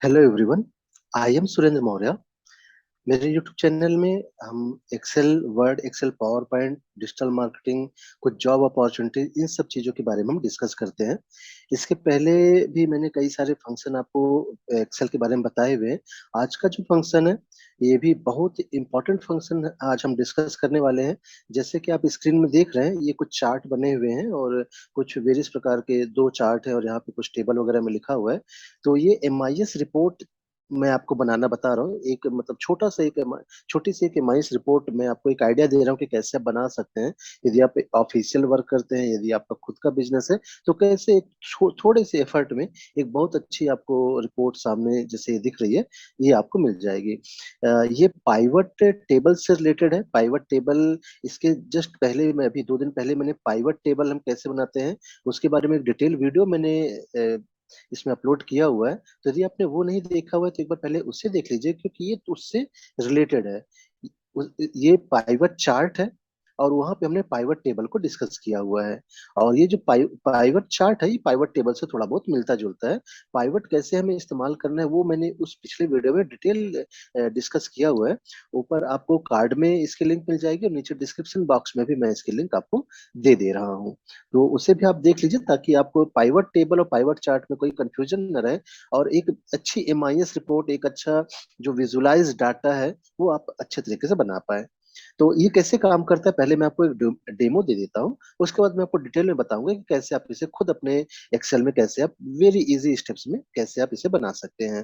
Hello everyone. I am Surendra Maurya. मेरे YouTube channel में हम Excel, Word, Excel, PowerPoint, digital marketing, कुछ job opportunity, इन सब चीज़ों के बारे में हम डिस्कस करते हैं। इसके पहले भी मैंने कई सारे फंक्शन आपको एक्सेल के बारे में बताए हुए हैं। आज का जो फंक्शन है ये भी बहुत इंपॉर्टेंट फंक्शन है, आज हम डिस्कस करने वाले हैं। जैसे कि आप स्क्रीन में देख रहे हैं, ये कुछ चार्ट बने हुए हैं और कुछ वेरियस प्रकार के दो चार्ट है और यहाँ पे कुछ टेबल वगैरह में लिखा हुआ है। तो ये MIS रिपोर्ट मैं आपको बनाना बता रहा हूँ। एक मतलब छोटी सी एक एमआईएस रिपोर्ट मैं आपको एक आइडिया दे रहा हूँ कि कैसे आप बना सकते हैं। यदि आप ऑफिशियल वर्क करते हैं, यदि आपका खुद का बिजनेस है, तो कैसे एक थोड़े से एफर्ट में एक बहुत अच्छी आपको रिपोर्ट सामने जैसे ये दिख रही है, ये आपको मिल जाएगी। ये पाइवट टेबल से रिलेटेड है। पाइवट टेबल, इसके जस्ट पहले मैं अभी 2 दिन पहले मैंने पाइवट टेबल हम कैसे बनाते हैं उसके बारे में एक डिटेल वीडियो मैंने इसमें अपलोड किया हुआ है। तो यदि आपने वो नहीं देखा हुआ है तो एक बार पहले उससे देख लीजिए, क्योंकि ये उससे रिलेटेड है। ये पाइवट चार्ट है और वहां पे हमने पाइवट टेबल को डिस्कस किया हुआ है। और ये जो पाइवट चार्ट है, ये पाइवट टेबल से थोड़ा बहुत मिलता जुलता है। पाइवट कैसे हमें इस्तेमाल करना है वो मैंने उस पिछले वीडियो में डिटेल डिस्कस किया हुआ है। ऊपर आपको कार्ड में इसकी लिंक मिल जाएगी और नीचे डिस्क्रिप्शन बॉक्स में भी मैं इसकी लिंक आपको दे दे रहा हूँ। तो उसे भी आप देख लीजिए ताकि आपको पाइवट टेबल और पाइवट चार्ट में कोई कंफ्यूजन न रहे। और एक अच्छी MIS रिपोर्ट, एक अच्छा जो विजुलाइज डाटा है, वो आप अच्छे तरीके से बना पाए। तो ये कैसे काम करता है, पहले मैं आपको एक डेमो दे देता हूँ। उसके बाद मैं आपको डिटेल में बताऊंगा कि कैसे आप इसे खुद अपने एक्सेल में कैसे आप वेरी इजी स्टेप्स में कैसे आप इसे बना सकते हैं।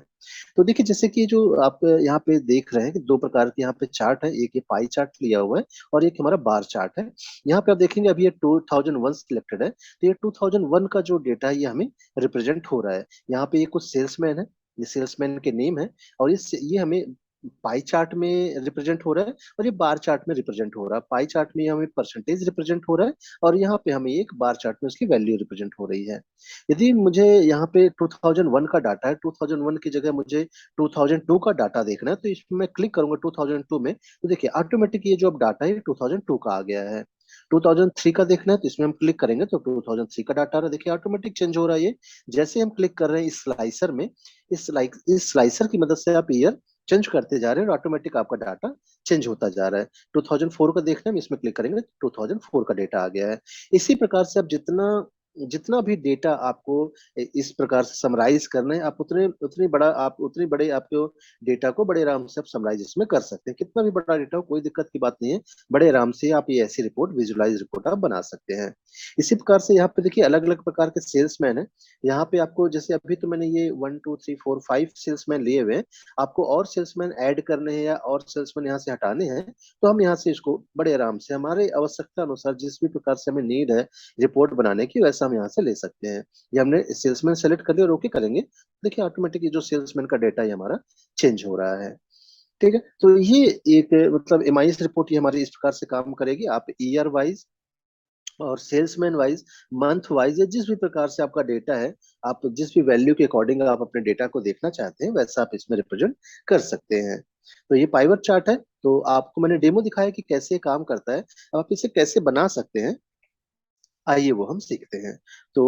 तो देखिए, जैसे कि जो आप यहाँ पे देख रहे हैं कि दो प्रकार के यहाँ पे चार्ट है। एक ये पाई चार्ट लिया हुआ है और एक हमारा बार चार्ट है। यहाँ पे आप देखेंगे अभी ये 2001 सिलेक्टेड है, तो ये 2001 का जो डेटा है ये हमें रिप्रेजेंट हो रहा है। यहाँ पे ये कुछ सेल्समैन है, ये सेल्समैन के नेम है। और ये हमें पाई चार्ट में रिप्रेजेंट हो रहा है और ये बार चार्ट में रिप्रेजेंट हो रहा है। पाई चार्ट में हमें परसेंटेज रिप्रेजेंट हो रहा है और यहाँ पे हमें एक बार चार्ट में उसकी वैल्यू रिप्रेजेंट हो रही है। यदि मुझे यहाँ पे 2001 का डाटा है, 2001 की जगह मुझे 2002 का डाटा देखना है, तो इसमें मैं क्लिक करूंगा 2002 में, तो देखिए ऑटोमेटिक ये जो अब डाटा है 2002 का आ गया है। 2003 का देखना है तो इसमें हम क्लिक करेंगे तो 2003 का डाटा आ रहा है। देखिए ऑटोमेटिक चेंज हो रहा है ये। जैसे हम क्लिक कर रहे हैं इस स्लाइसर में, इस स्लाइसर की मदद से आप ईयर चेंज करते जा रहे हैं और ऑटोमेटिक आपका डाटा चेंज होता जा रहा है। 2004 का देखना है, हम इसमें क्लिक करेंगे तो 2004 का डेटा आ गया है। इसी प्रकार से आप जितना जितना भी डेटा आपको इस प्रकार से समराइज करना है, आप उतनी बड़े आपको डेटा को बड़े आराम से आप समराइज इसमें कर सकते हैं। कितना भी बड़ा डेटा हो, कोई दिक्कत की बात नहीं है। बड़े आराम से आप ये ऐसी रिपोर्ट, विजुअलाइज रिपोर्ट आप बना सकते हैं। इसी प्रकार से यहाँ पे देखिए अलग अलग प्रकार के सेल्समैन है। यहाँ पे आपको जैसे अभी तो मैंने ये 1 2 3 4 5 सेल्समैन लिए हुए हैं। आपको और सेल्समैन ऐड करने हैं या और सेल्समैन यहाँ से हटाने हैं, तो हम यहाँ से इसको बड़े आराम से हमारे आवश्यकता अनुसार जिस भी प्रकार से हमें नीड है रिपोर्ट बनाने की, वैसा हम यहाँ से ले सकते हैं। ये हमने सेल्समैन सेलेक्ट कर लिया और ओके करेंगे, देखिए ऑटोमेटिक जो सेल्समैन का डेटा है हमारा चेंज हो रहा है। ठीक है, तो ये एक मतलब MIS रिपोर्ट ये हमारी इस प्रकार से काम करेगी। आप ईयर वाइज और सेल्समैन वाइज, मंथ वाइज, या जिस भी प्रकार से आपका डेटा है, आप जिस भी वैल्यू के अकॉर्डिंग आप अपने डेटा को देखना चाहते हैं वैसा आप इसमें रिप्रेजेंट कर सकते हैं। तो ये पाइवट चार्ट है। तो आपको मैंने डेमो दिखाया कि कैसे काम करता है। अब आप इसे कैसे बना सकते हैं, आइए वो हम सीखते हैं। तो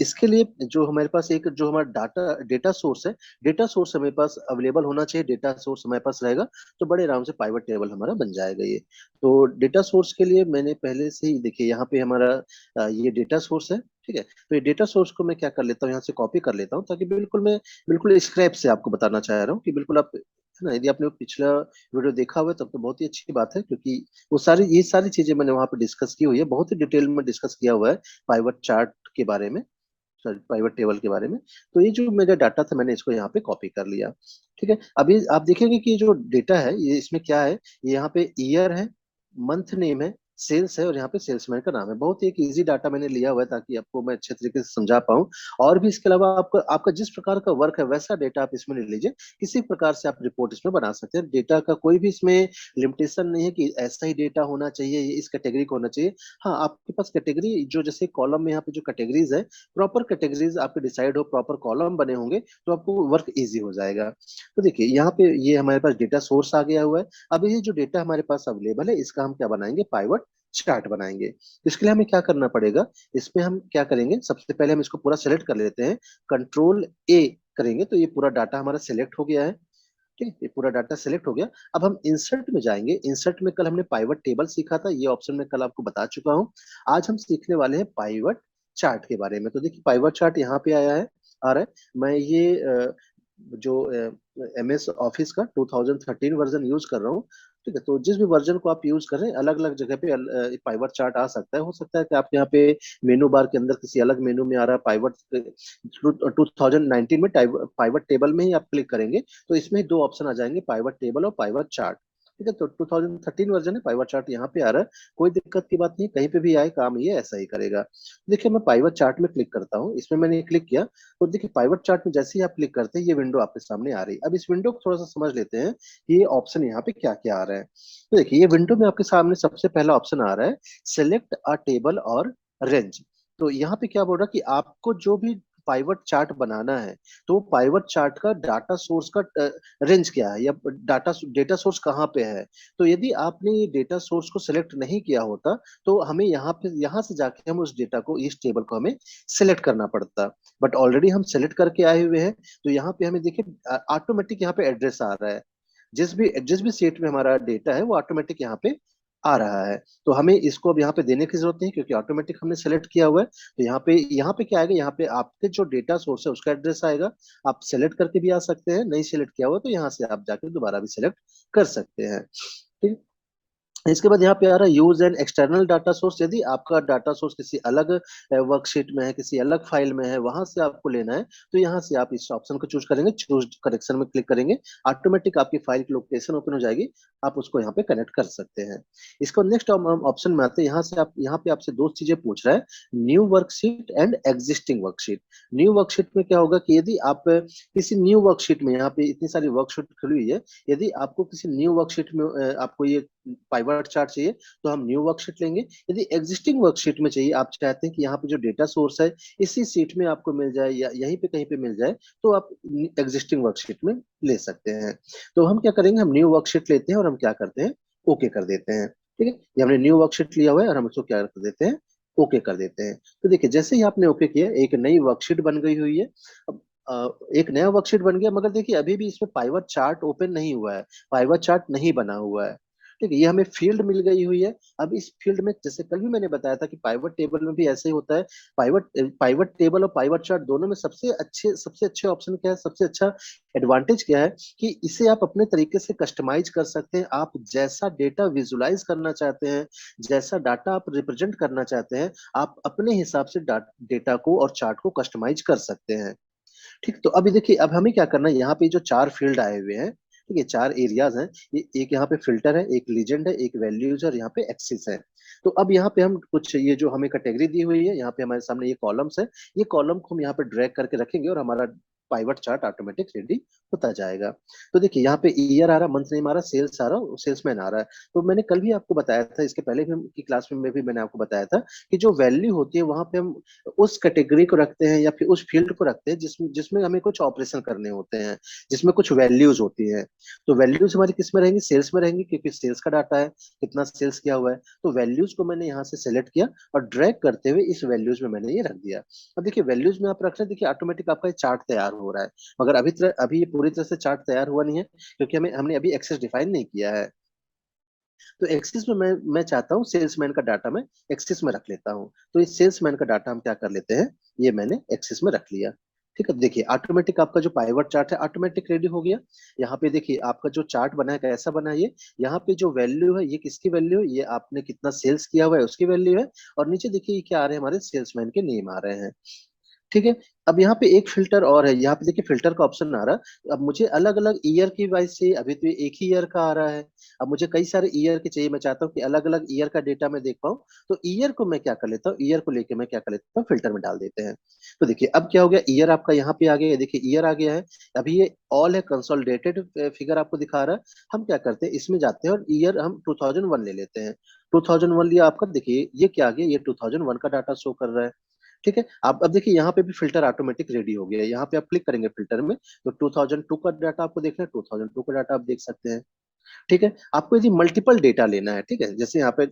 इसके लिए जो हमारे पास एक जो हमारा डेटा सोर्स है, डेटा सोर्स हमारे पास अवेलेबल होना चाहिए। डेटा सोर्स हमारे पास रहेगा तो बड़े आराम से पाइवट टेबल हमारा बन जाएगा ये। तो डेटा सोर्स के लिए मैंने पहले से ही देखिए यहाँ पे हमारा ये डेटा सोर्स है। ठीक है, तो ये डेटा सोर्स को मैं क्या कर लेता हूँ, यहाँ से कॉपी कर लेता हूँ ताकि मैं बिल्कुल स्क्रैप से आपको बताना चाह रहा हूँ कि बिल्कुल आप, है ना, यदि आपने वो पिछला वीडियो देखा हुआ है तब तो बहुत ही अच्छी बात है, क्योंकि ये सारी चीजें मैंने वहां पे डिस्कस की हुई है, बहुत ही डिटेल में डिस्कस किया हुआ है पाइवट चार्ट के बारे में, सॉरी पाइवट टेबल के बारे में। तो ये जो मेरा डाटा था मैंने इसको यहाँ पे कॉपी कर लिया। ठीक है, अभी आप देखेंगे कि ये जो डेटा है ये इसमें क्या है, ये यहाँ पे ईयर है, मंथ नेम है, सेल्स है और यहाँ पे सेल्समैन का नाम है। बहुत ही एक इजी डाटा मैंने लिया हुआ है ताकि आपको मैं अच्छे तरीके से समझा पाऊँ। और भी इसके अलावा आपका आपका जिस प्रकार का वर्क है वैसा डेटा आप इसमें ले लीजिए। किसी प्रकार से आप रिपोर्ट इसमें बना सकते हैं। डेटा का कोई भी इसमें लिमिटेशन नहीं है कि ऐसा ही डेटा होना चाहिए, ये इस कैटेगरी का होना चाहिए। हाँ, आपके पास कैटेगरी जो जैसे कॉलम में यहाँ पे जो कैटेगरीज है, प्रॉपर कैटेगरीज आपके डिसाइड हो, प्रॉपर कॉलम बने होंगे तो आपको वर्क इजी हो जाएगा। तो देखिए यहाँ पे ये हमारे पास डेटा सोर्स आ गया हुआ है। अब ये जो डेटा हमारे पास अवेलेबल है इसका हम क्या बनाएंगे, पाइवट चार्ट बनाएंगे। इसके लिए हमें क्या करना पड़ेगा, इसमें हम क्या करेंगे, सबसे पहले हम इसको पूरा सेलेक्ट कर लेते हैं। कंट्रोल A करेंगे तो ये पूरा डाटा हमारा सिलेक्ट हो गया है। ठीक है, ये पूरा डाटा सेलेक्ट हो गया। अब हम इंसर्ट में जाएंगे। इंसर्ट में कल हमने पाइवट टेबल सीखा था, ये ऑप्शन मैं कल आपको बता चुका हूँ। आज हम सीखने वाले हैं पाइवट चार्ट के बारे में। तो देखिए पाइवट चार्ट यहाँ पे आया है, आ रहा है। मैं ये जो MS ऑफिस का 2013 वर्जन यूज कर रहा हूँ। ठीक है, तो जिस भी वर्जन को आप यूज कर रहे हैं अलग अलग जगह पे पाइवट चार्ट आ सकता है। हो सकता है कि आप यहाँ पे मेनू बार के अंदर किसी अलग मेनू में आ रहा है पाइवट। 2019 में पाइवट टेबल में ही आप क्लिक करेंगे तो इसमें ही दो ऑप्शन आ जाएंगे, पाइवट टेबल और पाइवट चार्ट। ठीक है, तो 2013 वर्जन है, पाइवट चार्ट यहाँ पे आ रहा है। कोई दिक्कत की बात नहीं, कहीं पे भी आए काम ये ऐसा ही करेगा। देखिए मैं पाइवट चार्ट में क्लिक करता हूँ, इसमें मैंने क्लिक किया तो देखिए पाइवट चार्ट में जैसे ही आप क्लिक करते हैं ये विंडो आपके सामने आ रही है। अब इस विंडो को थोड़ा सा समझ लेते हैं कि ये ऑप्शन यहाँ पे क्या क्या आ रहा है। तो देखिए ये विंडो में आपके सामने सबसे पहला ऑप्शन आ रहा है, सिलेक्ट अ टेबल और रेंज। तो यहाँ पे क्या बोल रहा है कि आपको जो भी पाइवट चार्ट बनाना है तो पाइवट चार्ट का डाटा सोर्स का रेंज क्या है या डाटा डेटा सोर्स कहाँ पे है। तो यदि आपने ये डेटा सोर्स को सिलेक्ट नहीं किया होता तो हमें यहाँ से जाके हम उस डेटा को, इस टेबल को हमें सिलेक्ट करना पड़ता। बट ऑलरेडी हम सिलेक्ट करके आए हुए हैं तो यहाँ पे हमें देखिए ऑटोमेटिक यहाँ पे एड्रेस आ रहा है। जिस भी सेट में हमारा डेटा है वो ऑटोमेटिक यहाँ पे आ रहा है। तो हमें इसको अब यहाँ पे देने की जरूरत नहीं क्योंकि ऑटोमेटिक हमने सेलेक्ट किया हुआ है। तो यहाँ पे क्या आएगा, यहाँ पे आपके जो डेटा सोर्स है उसका एड्रेस आएगा। आप सेलेक्ट करके भी आ सकते हैं, नहीं सेलेक्ट किया हुआ तो यहाँ से आप जाके दोबारा भी सेलेक्ट कर सकते हैं। ठीक। इसके बाद यहाँ पे आ रहा है use and external data source. यदि आपका डाटा सोर्स किसी अलग वर्कशीट में है, किसी अलग फाइल में है, वहां से आपको लेना है तो यहाँ से आप इस ऑप्शन को चूज करेंगे, चूज कनेक्शन में क्लिक करेंगे, ऑटोमेटिक आपकी फाइल की लोकेशन ओपन हो जाएगी। आप उसको यहाँ पे कनेक्ट कर सकते हैं। इसको नेक्स्ट ऑप्शन में आते हैं। यहाँ से आप, यहाँ पे आपसे दो चीजें पूछ रहा है, new worksheet and existing worksheet. New worksheet में क्या होगा कि यदि आप किसी न्यू वर्कशीट में, यहाँ पे इतनी सारी वर्कशीट खुली हुई है, यदि आपको किसी न्यू वर्कशीट में आपको ये पाइवट चार्ट चाहिए तो हम न्यू वर्कशीट लेंगे। यदि एग्जिस्टिंग वर्कशीट में चाहिए, आप चाहते हैं कि यहाँ पे जो डेटा सोर्स है इसी सीट में आपको मिल जाए या यहीं पे कहीं पे मिल जाए तो आप एग्जिस्टिंग वर्कशीट में ले सकते हैं। तो हम क्या करेंगे, हम न्यू वर्कशीट लेते हैं और हम क्या करते हैं, ओके कर देते हैं। ठीक है, ये हमने न्यू वर्कशीट लिया हुआ है और हम उसको क्या कर देते हैं, ओके कर देते हैं। तो देखिए जैसे ही आपने ओके किया एक नई वर्कशीट बन गई हुई है। अब एक नया वर्कशीट बन गया, मगर देखिए अभी भी इसमें पाइवट चार्ट ओपन नहीं हुआ है, पाइवट चार्ट नहीं बना हुआ है। ठीक है, ये हमें फील्ड मिल गई हुई है। अब इस फील्ड में जैसे कल भी मैंने बताया था कि पाइवट टेबल में भी ऐसे ही होता है। पाइवट पाइवट टेबल और पाइवट चार्ट दोनों में सबसे अच्छे ऑप्शन क्या है, सबसे अच्छा एडवांटेज क्या है कि इसे आप अपने तरीके से कस्टमाइज कर सकते हैं। आप जैसा डेटा विजुलाइज करना चाहते हैं, जैसा डाटा आप रिप्रेजेंट करना चाहते हैं, आप अपने हिसाब से डेटा को और चार्ट को कस्टमाइज कर सकते हैं। ठीक, तो अभी देखिए अब हमें क्या करना है, यहाँ पे जो चार फील्ड आए हुए हैं, ठीक है, चार एरियाज हैं। ये एक यहाँ पे फिल्टर है, एक लीजेंड है, एक वैल्यूज है और यहाँ पे एक्सिस है। तो अब यहाँ पे हम कुछ, ये जो हमें कैटेगरी दी हुई है, यहाँ पे हमारे सामने ये कॉलम्स है, ये कॉलम को हम यहाँ पे ड्रैग करके रखेंगे और हमारा पाइवट चार्ट ऑटोमेटिक रेडी होता जाएगा। तो देखिए यहाँ पे ईयर आ रहा, मंथ नेम आ रहा, सेल्स आ रहा, सेल्समैन आ रहा है। तो मैंने कल भी आपको बताया था, इसके पहले भी की क्लास में भी मैंने आपको बताया था कि जो वैल्यू होती है वहां पे हम उस कैटेगरी को रखते हैं या फिर उस फील्ड को रखते हैं जिसमें जिसमें हमें कुछ ऑपरेशन करने होते हैं, जिसमें कुछ वैल्यूज होती हैं। तो वैल्यूज हमारी किस में रहेंगी, सेल्स में रहेंगी, क्योंकि सेल्स का डाटा है, कितना सेल्स किया हुआ है। तो वैल्यूज को मैंने यहाँ से सेलेक्ट किया और ड्रैग करते हुए इस वैल्यूज में मैंने ये रख दिया। अब देखिए वैल्यूज में आप रख रहे हैं, देखिए ऑटोमेटिक आपका ये चार्ट तैयार हो रहा है। मगर अभी ये पूरी तरह से चार्ट तैयार हुआ नहीं है क्योंकि हमने अभी एक्सेस डिफाइन नहीं किया है। तो एक्सिस में मैं चाहता हूँ सेल्समैन का डाटा मैं एक्सिस में रख लेता हूँ। तो इस सेल्समैन का डाटा हम क्या कर लेते हैं, ये मैंने एक्सिस में रख लिया। ठीक है, देखिए ऑटोमेटिक आपका जो पाइवट चार्ट है ऑटोमेटिक रेडी हो गया। यहाँ पे देखिए आपका जो चार्ट बना है कैसा बना है ये, यहाँ पे जो वैल्यू है ये किसकी वैल्यू है, ये आपने कितना सेल्स किया हुआ है उसकी वैल्यू है। और नीचे देखिए ये क्या आ रहे हैं, हमारे सेल्समैन के नेम आ रहे हैं। ठीक है, अब यहाँ पे एक फिल्टर और है, यहाँ पे देखिए फिल्टर का ऑप्शन आ रहा है। अब मुझे अलग अलग ईयर की वाइज चाहिए, अभी तो ये एक ही ईयर का आ रहा है। अब मुझे कई सारे ईयर के चाहिए, मैं चाहता हूँ कि अलग अलग ईयर का डेटा मैं देख पाऊँ। तो ईयर को मैं क्या कर लेता हूँ, ईयर को लेके मैं क्या कर लेता हूँ, फिल्टर में डाल देते हैं। तो देखिए अब क्या हो गया, ईयर आपका यहाँ पे आ गया है, देखिए ईयर आ गया है। अभी ये ऑल है, कंसोलिडेटेड फिगर आपको दिखा रहा है। हम क्या करते हैं, इसमें जाते हैं और ईयर हम 2001 ले लेते हैं। 2001 लिया आपका, देखिए ये क्या आ गया, ये 2001 का डाटा शो कर रहा है। ठीक है, आप अब देखिए यहाँ पे भी फिल्टर ऑटोमेटिक रेडी हो गया है। यहाँ पे आप क्लिक करेंगे फिल्टर में तो 2002 का डाटा आपको देखना है, 2002 का डाटा आप देख सकते हैं। ठीक है, आपको यदि मल्टीपल डेटा लेना है, ठीक है, जैसे यहाँ पे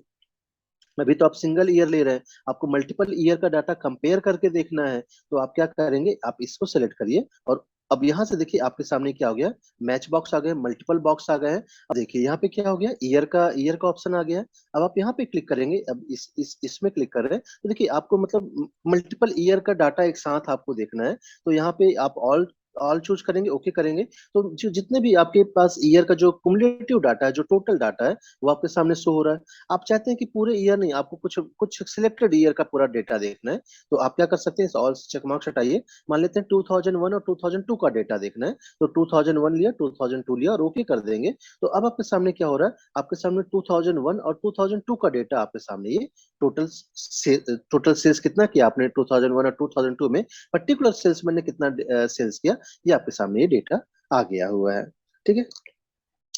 अभी तो आप सिंगल ईयर ले रहे हैं, आपको मल्टीपल ईयर का डाटा कंपेयर करके देखना है तो आप क्या करेंगे, आप इसको सेलेक्ट करिए और अब यहाँ से देखिए आपके सामने क्या हो गया, मैच बॉक्स आ गए, मल्टीपल बॉक्स आ गए हैं। अब देखिए यहाँ पे क्या हो गया, ईयर का ऑप्शन आ गया है। अब आप यहाँ पे क्लिक करेंगे, अब इसमें क्लिक कर रहे हैं तो देखिए आपको मतलब मल्टीपल ईयर का डाटा एक साथ आपको देखना है। तो यहाँ पे आप ऑल ऑल चूज करेंगे, ओके करेंगे, तो जो जितने भी आपके पास ईयर का जो कुमुलेटिव डाटा है, जो टोटल डाटा है, वो आपके सामने शो हो रहा है। आप चाहते हैं कि पूरे ईयर नहीं, आपको कुछ कुछ सिलेक्टेड ईयर का पूरा डेटा देखना है, तो आप क्या कर सकते हैं, ऑल चेक मार्क्स हटाइए। मान लेते हैं 2001 और 2002 का डेटा देखना है, तो 2001 लिया, 2002 लिया और ओके कर देंगे। तो अब आपके सामने क्या हो रहा है, आपके सामने 2001 और 2002 का डेटा आपके सामने ये टोटल टोटल सेल्स कितना किया आपने 2001 और 2002 में, पर्टिकुलर सेल्समैन ने कितना सेल्स किया, ये आपके सामने ये डेटा आ गया हुआ है। ठीक है,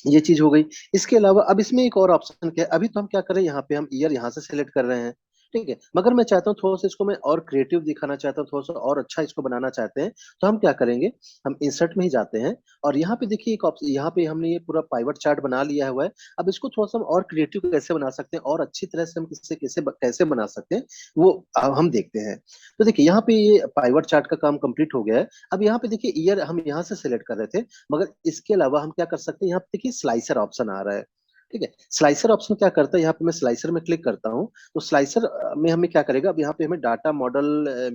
ये चीज हो गई। इसके अलावा अब इसमें एक और ऑप्शन क्या है, अभी तो हम क्या करें, यहाँ पे हम ईयर यहाँ से सिलेक्ट कर रहे हैं। ठीक है, मगर मैं चाहता हूँ थोड़ा सा इसको मैं और क्रिएटिव दिखाना चाहता हूँ, थोड़ा सा और अच्छा इसको बनाना चाहते हैं, तो हम क्या करेंगे, हम इंसर्ट में ही जाते हैं। और यहाँ पे देखिए एक ऑप्शन, यहाँ पे हमने ये पूरा पाइवट चार्ट बना लिया हुआ है। अब इसको थोड़ा सा हम और क्रिएटिव कैसे बना सकते हैं, और अच्छी तरह से हम किससे कैसे कैसे बना सकते हैं, वो अब हम देखते हैं। तो देखिए यहाँ पे ये पाइवट चार्ट का काम कंप्लीट हो गया है। अब यहाँ पे देखिए ईयर हम यहाँ से सिलेक्ट कर रहे थे, मगर इसके अलावा हम क्या कर सकते हैं, यहाँ पे देखिए स्लाइसर ऑप्शन आ रहा है। ठीक है, स्लाइसर ऑप्शन क्या करता है, यहाँ पे मैं स्लाइसर में क्लिक करता हूँ, तो स्लाइसर में हमें क्या करेगा, अब यहाँ पे हमें डाटा मॉडल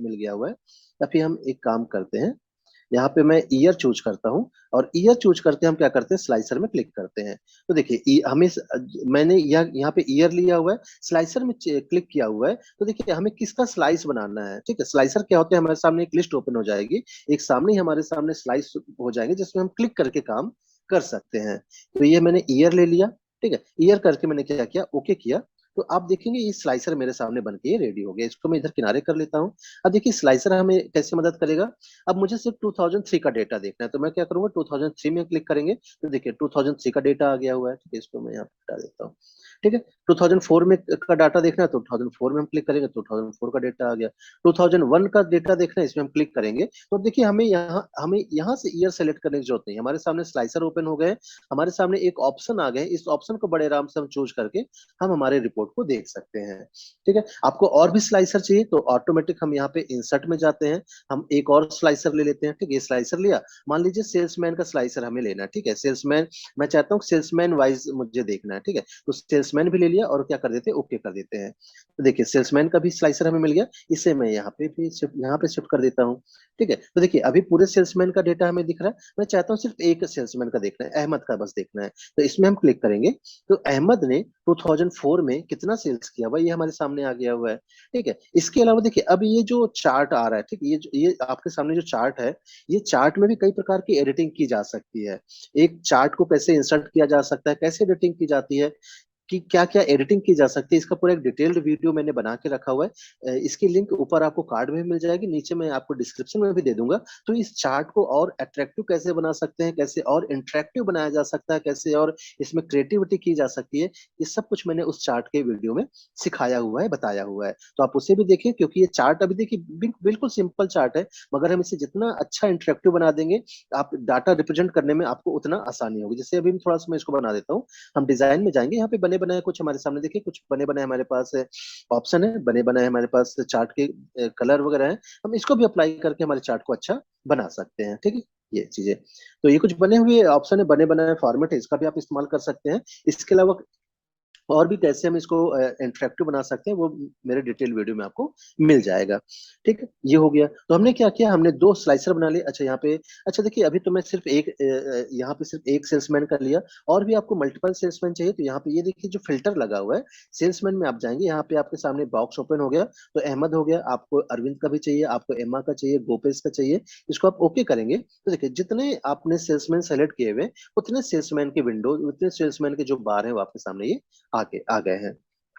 मिल गया हुआ है। या फिर हम एक काम करते हैं, यहाँ पे मैं ईयर चूज करता हूँ, और ईयर चूज करके हम क्या करते हैं, स्लाइसर में क्लिक करते हैं। तो देखिए हमें मैंने यहाँ पे ईयर लिया हुआ है, स्लाइसर में क्लिक किया हुआ है, तो देखिए हमें किसका स्लाइस बनाना है। ठीक है, स्लाइसर क्या होते हैं, हमारे सामने एक लिस्ट ओपन हो जाएगी, एक सामने ही हमारे सामने स्लाइस हो जाएंगे, जिसमें हम क्लिक करके काम कर सकते हैं। तो ये मैंने ईयर ले लिया। ठीक है, ईयर करके मैंने क्या किया, ओके किया। तो आप देखेंगे ये स्लाइसर मेरे सामने बन के रेडी हो गया, इसको मैं इधर किनारे कर लेता हूँ। अब देखिए स्लाइसर हमें कैसे मदद करेगा, अब मुझे सिर्फ 2003 का डेटा देखना है, तो मैं क्या करूंगा, 2003 में क्लिक करेंगे, तो देखिए 2003 का डेटा आ गया हुआ है। ठीक है, इसको मैं यहाँ पे हटा देता हूँ। ठीक है, 2004 में का डाटा देखना है, तो 2004 में हम क्लिक करेंगे, 2004 का डेटा आ गया। 2001 का डेटा देखना है, इसमें हम क्लिक करेंगे, तो देखिए हमें यहाँ से ईयर सेलेक्ट करने की जरूरत नहीं, हमारे सामने स्लाइसर ओपन हो गए, हमारे सामने एक ऑप्शन आ गए, इस ऑप्शन को बड़े आराम से हम चूज करके हम हमारे रिपोर्ट को देख सकते हैं। ठीक है, आपको और भी स्लाइसर चाहिए तो ऑटोमेटिक हम यहाँ पे इंसर्ट में जाते हैं, हम एक और स्लाइसर ले लेते हैं। ठीक है, ये स्लाइसर लिया, मान लीजिए सेल्समैन का स्लाइसर हमें लेना है। ठीक है, सेल्समैन, मैं चाहता हूँ सेल्समैन वाइज मुझे देखना है। ठीक है, तो सेल्समैन भी ले लिया और क्या कर देते हैं, ओके कर देते हैं। तो देखिए सेल्समैन का भी स्लाइसर हमें मिल गया, इसे मैं यहाँ पे शिफ्ट कर देता हूँ। ठीक है, तो देखिए अभी पूरे सेल्समैन का डेटा हमें दिख रहा है, मैं चाहता हूँ सिर्फ एक सेल्समैन का देखना है, अहमद का बस देखना है। तो इसमें हम क्लिक करेंगे, तो अहमद ने 2004 में कितना सेल्स किया हुआ, ये हमारे सामने आ गया हुआ है। ठीक है, इसके अलावा देखिए अब ये जो चार्ट आ रहा है, ठीक, ये आपके सामने जो चार्ट है, ये चार्ट में भी कई प्रकार की एडिटिंग की जा सकती है। एक चार्ट को कैसे इंसर्ट किया जा सकता है, कैसे एडिटिंग की जाती है, कि क्या क्या एडिटिंग की जा सकती है, इसका पूरा एक डिटेल्ड वीडियो मैंने बना के रखा हुआ है। इसकी लिंक ऊपर आपको कार्ड में भी मिल जाएगी, नीचे मैं आपको डिस्क्रिप्शन में भी दे दूंगा। तो इस चार्ट को और अट्रैक्टिव कैसे बना सकते हैं, कैसे और इंटरेक्टिव बनाया जा सकता है, कैसे और इसमें क्रिएटिविटी की जा सकती है, ये सब कुछ मैंने उस चार्ट के वीडियो में सिखाया हुआ है, बताया हुआ है। तो आप उसे भी देखिए, क्योंकि ये चार्ट अभी देखिए बिल्कुल सिंपल चार्ट है, मगर हम इसे जितना अच्छा इंटरेक्टिव बना देंगे, आप डाटा रिप्रेजेंट करने में आपको उतना आसानी होगी। जैसे अभी थोड़ा सा मैं इसको बना देता हूँ, हम डिजाइन में जाएंगे, यहाँ पे बने बनाए कुछ हमारे सामने देखिए, कुछ बने बनाए हमारे पास ऑप्शन है, बने बनाए हमारे पास चार्ट के कलर वगैरह है, हम इसको भी अप्लाई करके हमारे चार्ट को अच्छा बना सकते हैं। ठीक है, ये चीजें, तो ये कुछ बने हुए ऑप्शन है, बने बनाए फॉर्मेट है, इसका भी आप इस्तेमाल कर सकते हैं। इसके अलावा और भी कैसे हम इसको इंटरेक्टिव बना सकते हैं, वो मेरे डिटेल वीडियो में आपको मिल जाएगा। ठीक है, ये हो गया, तो हमने क्या किया, हमने दो स्लाइसर बना लिए। अच्छा यहाँ पे, अच्छा देखिए अभी तो मैं सिर्फ एक यहाँ पे सिर्फ एक सेल्समैन का लिया, और भी आपको मल्टीपल सेल्समैन चाहिए, तो यहाँ पे ये देखिए जो फिल्टर लगा हुआ है, सेल्समैन में आप जाएंगे, यहाँ पे आपके सामने बॉक्स ओपन हो गया, तो अहमद हो गया, आपको अरविंद का भी चाहिए, आपको एम्मा का चाहिए, गोपेश का चाहिए, इसको आप ओके करेंगे, तो देखिए जितने आपने सेल्समैन सेलेक्ट किए हुए, उतने सेल्समैन के विंडो, उतने सेल्समैन के जो बार है वो आपके सामने ये आगे आ गए हैं।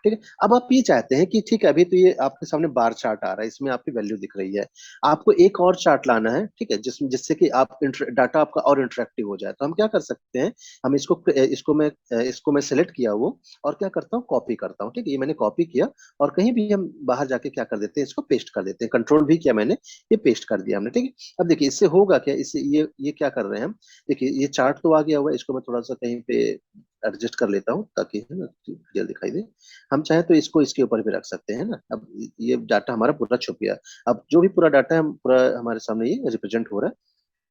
ठीक है, अब आप ये चाहते हैं कि ठीक है अभी तो ये आपके सामने बार चार्ट आ रहा है, इसमें आपकी वैल्यू दिख रही है, आपको एक और चार्ट लाना है। ठीक है, जिससे कि आप डाटा आपका और इंटरेक्टिव हो जाए, तो हम क्या कर सकते हैं, हम इसको मैं सेलेक्ट किया वो, और क्या करता हूँ, कॉपी करता हूँ। ठीक है, ये मैंने कॉपी किया, और कहीं भी हम बाहर जाके क्या कर देते हैं, इसको पेस्ट कर देते हैं, कंट्रोल भी किया मैंने, ये पेस्ट कर दिया हमने। ठीक है, अब देखिए इससे होगा क्या, इससे ये क्या कर रहे हैं हम, देखिए ये चार्ट तो आ गया हुआ है, इसको मैं थोड़ा सा कहीं पे एडजस्ट कर लेता हूँ, ताकि है ना क्लियर दिखाई दे। हम चाहे तो इसको इसके ऊपर भी रख सकते हैं ना, अब ये डाटा हमारा पूरा छुप गया। अब जो भी पूरा डाटा है, हम पूरा हमारे सामने ये रिप्रेजेंट हो रहा है।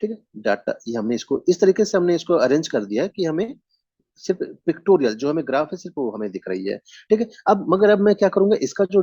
ठीक है। डाटा ये हमने इसको इस तरीके से हमने इसको अरेंज कर दिया कि हमें सिर्फ पिक्टोरियल जो हमें ग्राफ है सिर्फ वो हमें दिख रही है। ठीक है। अब मगर अब मैं क्या करूंगा, इसका जो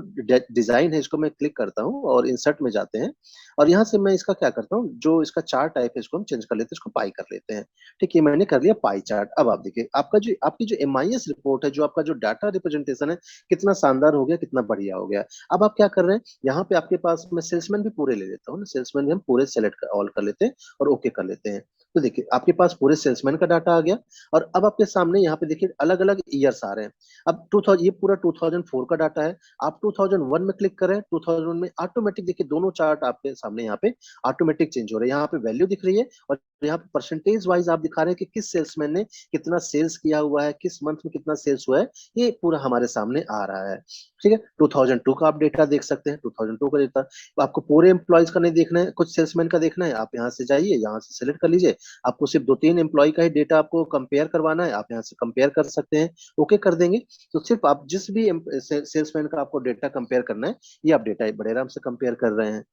डिजाइन है इसको मैं क्लिक करता हूँ और इंसर्ट में जाते हैं, और यहाँ से मैं इसका क्या करता हूँ, जो इसका चार्ट टाइप है इसको हम चेंज कर लेते हैं, इसको पाई कर लेते हैं। ठीक है, मैंने कर लिया पाई चार्ट। अब आप देखिए आपका जो आपकी जो एमआईएस रिपोर्ट है, जो आपका जो डाटा रिप्रेजेंटेशन है, कितना शानदार हो गया, कितना बढ़िया हो गया। अब आप क्या कर रहे हैं, यहाँ पे आपके पास मैं सेल्समैन भी पूरे ले लेता हूँ ना, सेल्समैन भी हम पूरे सेलेक्ट ऑल कर लेते हैं और ओके कर लेते हैं। तो देखिए आपके पास पूरे सेल्समैन का डाटा आ गया। और अब आपके सामने यहाँ पे देखिए अलग अलग ईयर्स आ रहे हैं। अब 2000 ये पूरा 2004 का डाटा है। आप 2001 में क्लिक करें, 2001 में ऑटोमेटिक देखिए दोनों चार्ट आपके सामने यहाँ पे ऑटोमेटिक चेंज हो रहे हैं। यहाँ पे वैल्यू दिख रही है और यहाँ पे परसेंटेज वाइज आप दिखा रहे हैं कि किस सेल्समैन ने कितना सेल्स किया हुआ है, किस मंथ में कितना सेल्स हुआ है, ये पूरा हमारे सामने आ रहा है। ठीक है, 2002 का आप डेटा देख सकते हैं, 2002 का डेटा। तो आपको पूरे एम्प्लॉयज का नहीं देखना है, कुछ सेल्समैन का देखना है, आप यहाँ से जाइए, यहाँ से सेलेक्ट कर लीजिए। आपको सिर्फ 2-3 एम्प्लॉय का ही डेटा आपको कंपेयर करवाना है, आप यहाँ से कंपेयर कर सकते हैं, ओके कर देंगे। तो सिर्फ आप जिस भी सेल्समैन का आपको डेटा कंपेयर करना है, ये आप डेटा बड़े आराम से कंपेयर कर रहे हैं।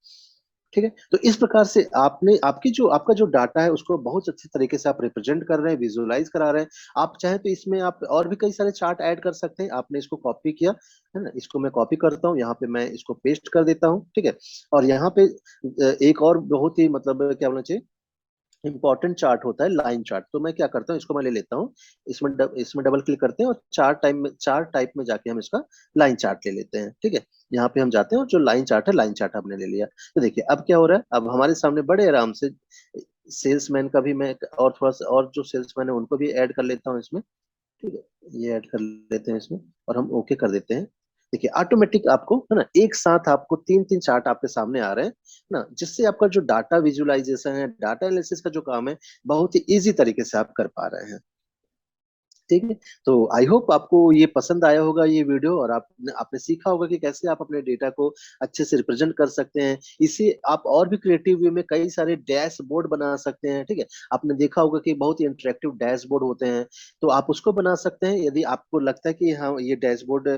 ठीक है, तो इस प्रकार से आपने आपकी जो आपका जो डाटा है उसको बहुत अच्छे तरीके से आप रिप्रेजेंट कर रहे हैं, विजुअलाइज करा रहे हैं। आप चाहे तो इसमें आप और भी कई सारे चार्ट ऐड कर सकते हैं। आपने इसको कॉपी किया है ना, इसको मैं कॉपी करता हूँ, यहाँ पे मैं इसको पेस्ट कर देता हूँ। ठीक है, और यहाँ पे एक और बहुत ही मतलब क्या बोलना चाहिए, इंपॉर्टेंट चार्ट होता है लाइन चार्ट। तो मैं क्या करता हूँ, इसको मैं ले लेता हूँ, इसमें डबल क्लिक करते हैं और चार्ट टाइप में जाके हम इसका लाइन चार्ट ले लेते हैं। ठीक है, यहाँ पे हम जाते हैं और जो लाइन चार्ट है, लाइन चार्ट हमने ले लिया। तो देखिए अब क्या हो रहा है, अब हमारे सामने बड़े आराम से सेल्समैन का भी मैं और थोड़ा सा और जो सेल्समैन है उनको भी ऐड कर लेता हूँ इसमें। ठीक है, ये ऐड कर लेते हैं इसमें और हम ओके कर देते हैं। देखिए ऑटोमेटिक आपको है ना एक साथ आपको 3-3 चार्ट आपके सामने आ रहे हैं ना, जिससे आपका जो डाटा विजुअलाइजेशन है, डाटा एनालिसिस का जो काम है, बहुत ही इजी तरीके से आप कर पा रहे हैं। ठीक है, तो आई होप आपको ये पसंद आया होगा ये वीडियो, और आपने आपने सीखा होगा कि कैसे आप अपने डेटा को अच्छे से रिप्रेजेंट कर सकते हैं। इसे आप और भी क्रिएटिव वे में कई सारे डैशबोर्ड बना सकते हैं। ठीक है, आपने देखा होगा कि बहुत ही इंटरेक्टिव डैशबोर्ड होते हैं, तो आप उसको बना सकते हैं। यदि आपको लगता है कि हाँ ये डैशबोर्ड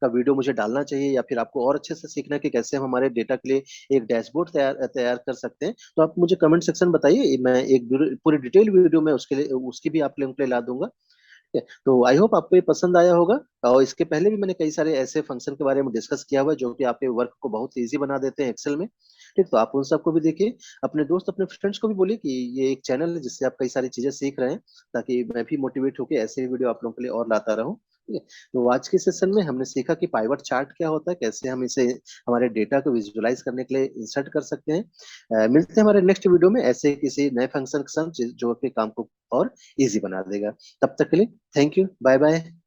का वीडियो मुझे डालना चाहिए, या फिर आपको और अच्छे से सीखना है कि कैसे हम हमारे डेटा के लिए एक डैशबोर्ड तैयार तैयार कर सकते हैं, तो आप मुझे कमेंट सेक्शन बताइए, मैं एक पूरी डिटेल वीडियो में उसके लिए उसकी भी आप लिंक ले ला दूंगा। ठीक है, तो आई होप आपको ये पसंद आया होगा। और इसके पहले भी मैंने कई सारे ऐसे फंक्शन के बारे में डिस्कस किया हुआ है जो कि आपके वर्क को बहुत इजी बना देते हैं एक्सेल में। ठीक, तो आप उन सबको भी देखिए, अपने दोस्त अपने फ्रेंड्स को भी बोलिए कि ये एक चैनल है जिससे आप कई सारी चीजें सीख रहे हैं, ताकि मैं भी मोटिवेट होकर ऐसे ही वीडियो आप लोगों के लिए और लाता रहूं। ठीक है, तो आज के सेशन में हमने सीखा कि पाइवट चार्ट क्या होता है, कैसे हम इसे हमारे डेटा को विजुअलाइज करने के लिए इंसर्ट कर सकते हैं। मिलते हैं हमारे नेक्स्ट वीडियो में ऐसे किसी नए फंक्शन के साथ जो आपके काम को और इजी बना देगा। तब तक के लिए थैंक यू, बाय बाय।